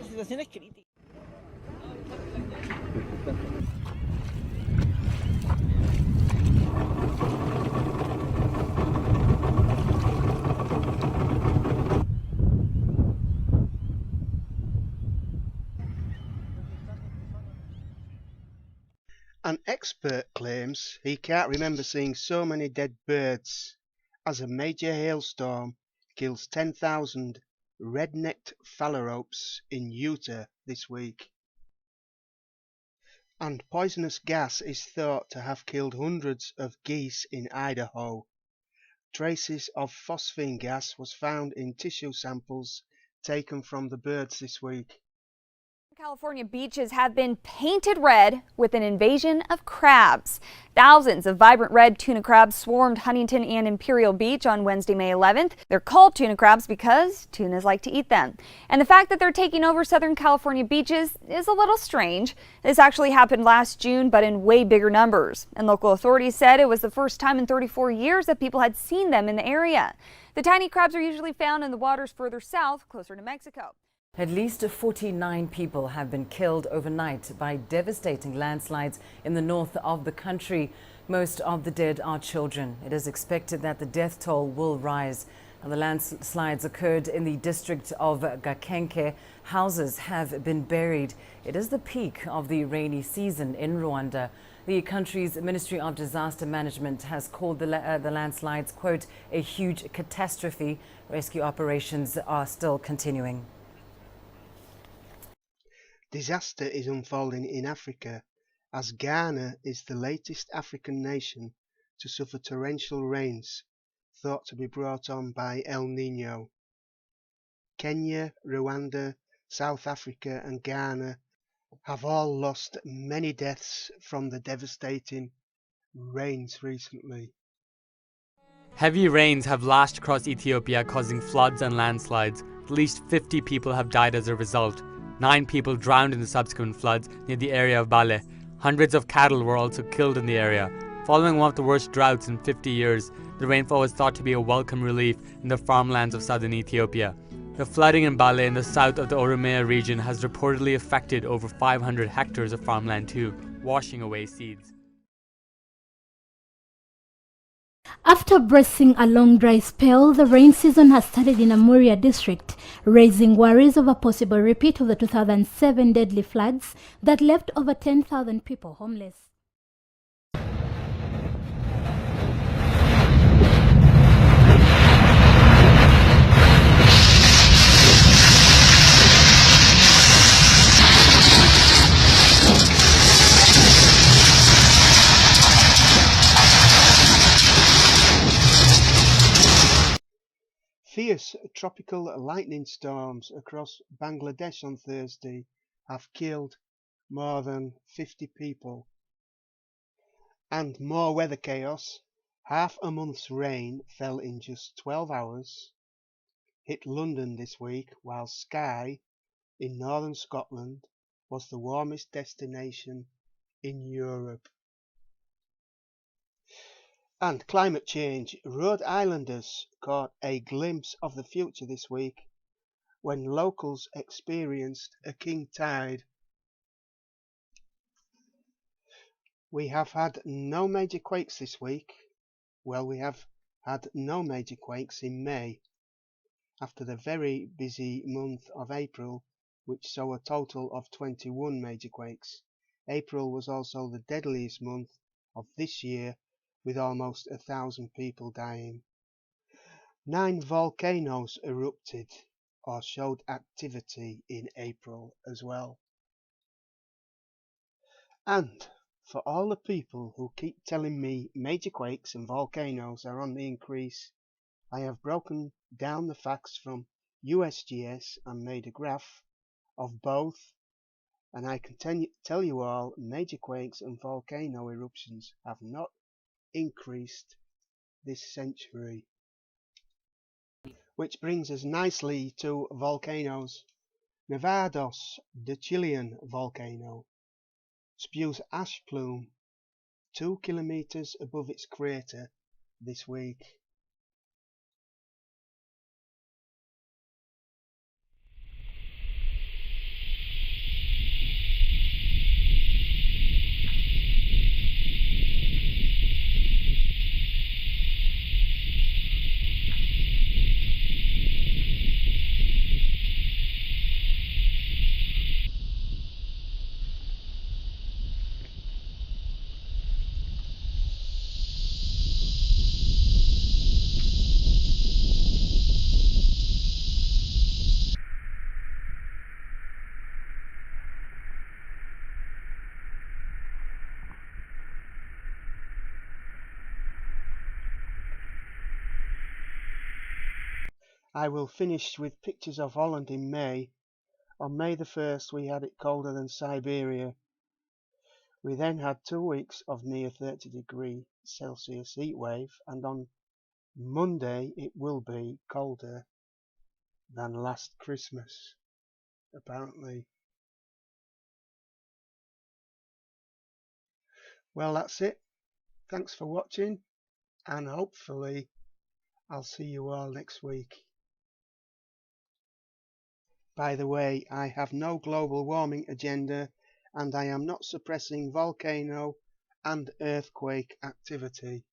situación es crítica. An expert claims he can't remember seeing so many dead birds as a major hailstorm kills 10,000 red-necked phalaropes in Utah this week. And poisonous gas is thought to have killed hundreds of geese in Idaho. Traces of phosphine gas was found in tissue samples taken from the birds this week. California beaches have been painted red with an invasion of crabs. Thousands of vibrant red tuna crabs swarmed Huntington and Imperial Beach on Wednesday, May 11th. They're called tuna crabs because tunas like to eat them. And the fact that they're taking over Southern California beaches is a little strange. This actually happened last June, but in way bigger numbers. And local authorities said it was the first time in 34 years that people had seen them in the area. The tiny crabs are usually found in the waters further south, closer to Mexico. At least 49 people have been killed overnight by devastating landslides in the north of the country. Most of the dead are children. It is expected that the death toll will rise. And the landslides occurred in the district of Gakenke. Houses have been buried. It is the peak of the rainy season in Rwanda. The country's Ministry of Disaster Management has called the landslides, quote, a huge catastrophe. Rescue operations are still continuing. Disaster is unfolding in Africa as Ghana is the latest African nation to suffer torrential rains thought to be brought on by El-Niño. Kenya, Rwanda, South Africa and Ghana have all lost many deaths from the devastating rains recently. Heavy rains have lashed across Ethiopia, causing floods and landslides. At least 50 people have died as a result. 9 people drowned in the subsequent floods near the area of Bale. Hundreds of cattle were also killed in the area. Following one of the worst droughts in 50 years, the rainfall was thought to be a welcome relief in the farmlands of southern Ethiopia. The flooding in Bale in the south of the Oromia region has reportedly affected over 500 hectares of farmland too, washing away seeds. After bracing a long dry spell, the rain season has started in Amuria district, raising worries of a possible repeat of the 2007 deadly floods that left over 10,000 people homeless. Fierce tropical lightning storms across Bangladesh on Thursday have killed more than 50 people. And more weather chaos. Half a month's rain fell in just 12 hours, hit London this week, while Skye in northern Scotland was the warmest destination in Europe. And climate change. Rhode Islanders caught a glimpse of the future this week when locals experienced a king tide. We have had no major quakes this week. Well, we have had no major quakes in May, after the very busy month of April, which saw a total of 21 major quakes. April was also the deadliest month of this year, with almost 1,000 people dying. 9 volcanoes erupted or showed activity in April as well. And for all the people who keep telling me major quakes and volcanoes are on the increase, I have broken down the facts from USGS and made a graph of both, and I can tell you all major quakes and volcano eruptions have not increased this century. Which brings us nicely to volcanoes. Nevados, the Chilean volcano, spews ash plume 2 kilometers above its crater this week. I will finish with pictures of Holland in May. On May the 1st we had it colder than Siberia. We then had 2 weeks of near 30°C heat wave, and on Monday it will be colder than last Christmas, apparently. Well, that's it. Thanks for watching, and hopefully I'll see you all next week. By the way, I have no global warming agenda, and I am not suppressing volcano and earthquake activity.